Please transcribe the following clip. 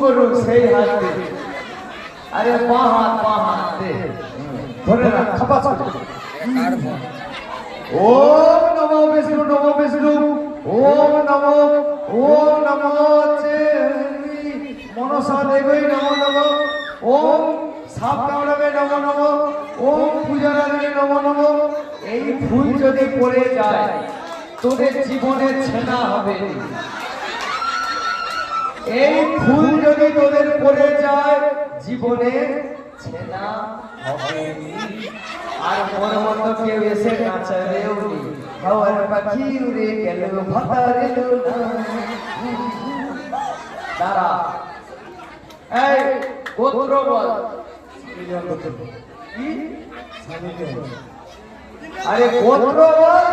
করুক সেই হাত দে। আরে বাঁ হাত দে, ধরে রাখ খাপাস করে। ওম নমো বিষ্ণু নমো বিষ্ণু ওম নমো মনসা দেবী নমো নমো ওম সাপ কামড়াবে নমো নমো ওম পূজারাধনে নমো নমো। এই ফুল যদি পড়ে যায় তোদের জীবনে ছেনা হবে। এই ফুল যদি তোদের পড়ে যায় জীবনে ছেনা হবে। আর মন মতো কেউ এসে নাচারেও নি হাওয়ার পাখি উড়ে গেল ভাতারে দাঁড়া। এই গোত্র বল। আরে গোত্র বল।